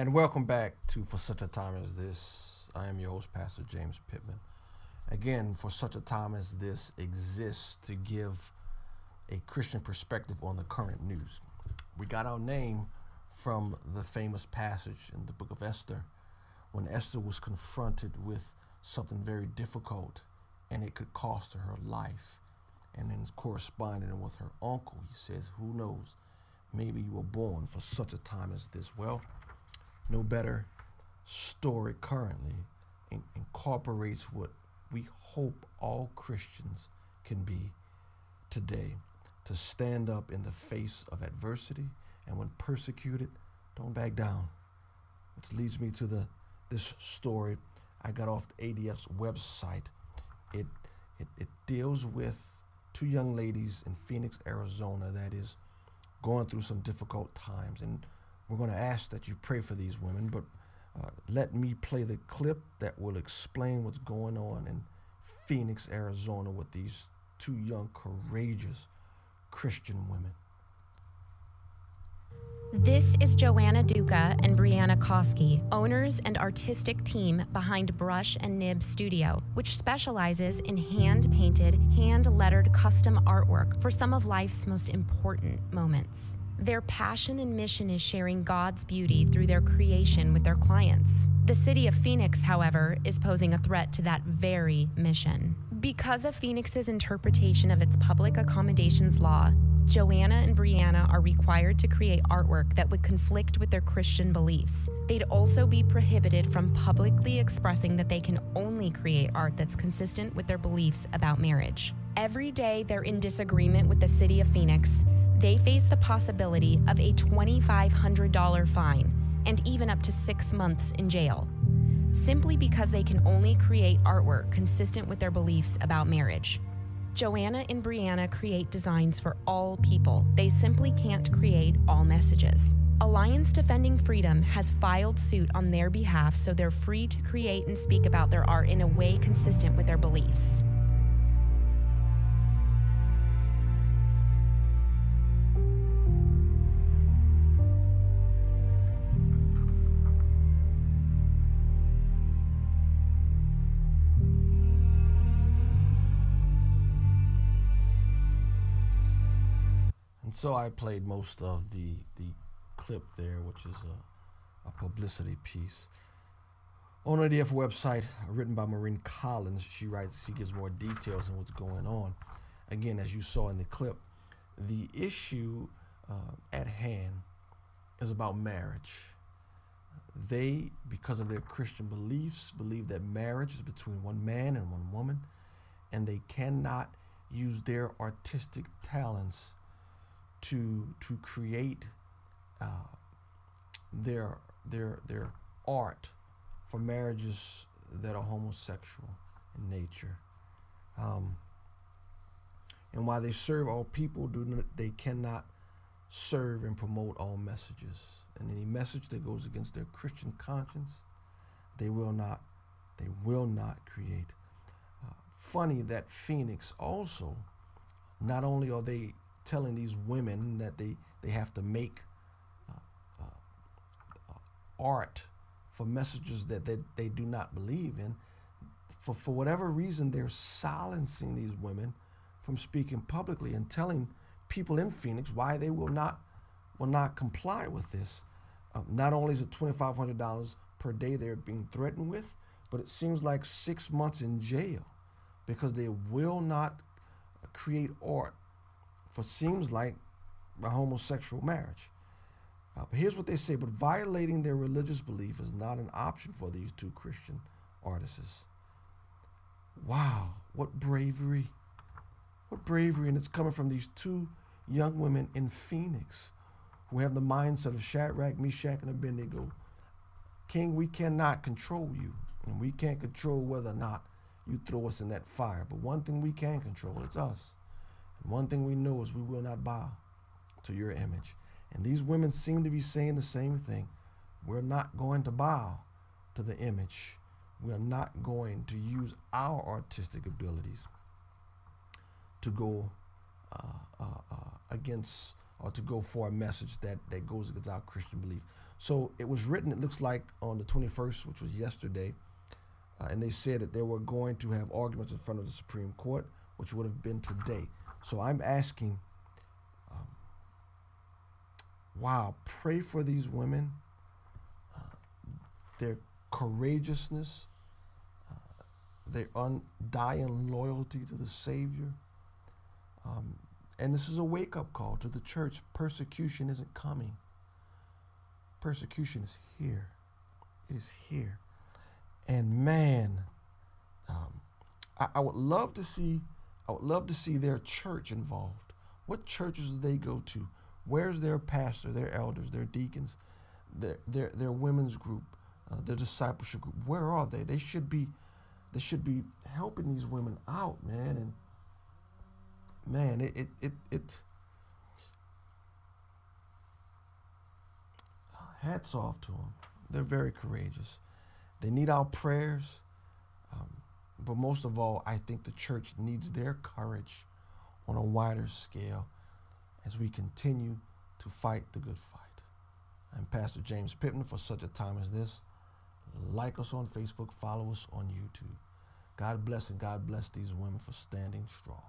And welcome back to For Such a Time as This. I am your host, Pastor James Pittman. Again, For Such a Time as This exists to give a Christian perspective on the current news. We got our name from the famous passage in the book of Esther, when Esther was confronted with something very difficult and it could cost her life. And then corresponding with her uncle, he says, who knows, maybe you were born for such a time as this. Well, no better story currently incorporates what we hope all Christians can be today, to stand up in the face of adversity, and when persecuted, don't back down. Which leads me to this story I got off the ADF's website. It deals with two young ladies in Phoenix, Arizona that is going through some difficult times, and we're going to ask that you pray for these women, but let me play the clip that will explain what's going on in Phoenix, Arizona with these two young, courageous Christian women. This is Joanna Duka and Brianna Koski, owners and artistic team behind Brush and Nib Studio, which specializes in hand-painted, hand-lettered custom artwork for some of life's most important moments. Their passion and mission is sharing God's beauty through their creation with their clients. The city of Phoenix, however, is posing a threat to that very mission. Because of Phoenix's interpretation of its public accommodations law, Joanna and Brianna are required to create artwork that would conflict with their Christian beliefs. They'd also be prohibited from publicly expressing that they can only create art that's consistent with their beliefs about marriage. Every day they're in disagreement with the city of Phoenix, they face the possibility of a $2,500 fine and even up to 6 months in jail, simply because they can only create artwork consistent with their beliefs about marriage. Joanna and Brianna create designs for all people. They simply can't create all messages. Alliance Defending Freedom has filed suit on their behalf, so they're free to create and speak about their art in a way consistent with their beliefs. And so I played most of the clip there, which is a publicity piece. On the ADF website, written by Maureen Collins, she gives more details on what's going on. Again, as you saw in the clip, the issue at hand is about marriage. They, because of their Christian beliefs, believe that marriage is between one man and one woman, and they cannot use their artistic talents to create their art for marriages that are homosexual in nature. And while they serve all people, they cannot serve and promote all messages. And any message that goes against their Christian conscience, they will not create. Funny that Phoenix also, not only are they telling these women that they have to make art for messages that they do not believe in, for whatever reason, they're silencing these women from speaking publicly and telling people in Phoenix why they will not comply with this. Not only is it $2,500 per day they're being threatened with, but it seems like 6 months in jail because they will not create art for seems like a homosexual marriage. But here's what they say: but violating their religious belief is not an option for these two Christian artists. Wow, what bravery. What bravery, and it's coming from these two young women in Phoenix who have the mindset of Shadrach, Meshach, and Abednego. King, we cannot control you, and we can't control whether or not you throw us in that fire. But one thing we can control, it's us. And one thing we know is we will not bow to your image. And these women seem to be saying the same thing. We're not going to bow to the image. We are not going to use our artistic abilities to go against or to go for a message that goes against our Christian belief. So it was written, it looks like, on the 21st, which was yesterday, and they said that they were going to have arguments in front of the Supreme Court, which would have been today. So I'm asking, wow, pray for these women, their courageousness, their undying loyalty to the Savior. And this is a wake-up call to the church. Persecution isn't coming. Persecution is here. It is here. And man, I would love to see their church involved. What churches do they go to? Where's their pastor, their elders, their deacons, their women's group, their discipleship group? Where are they? They should be helping these women out, man. And man, it hats off to them. They're very courageous. They need our prayers, but most of all, I think the church needs their courage on a wider scale as we continue to fight the good fight. I'm Pastor James Pittman for such a time as this. Like us on Facebook, follow us on YouTube. God bless, and God bless these women for standing strong.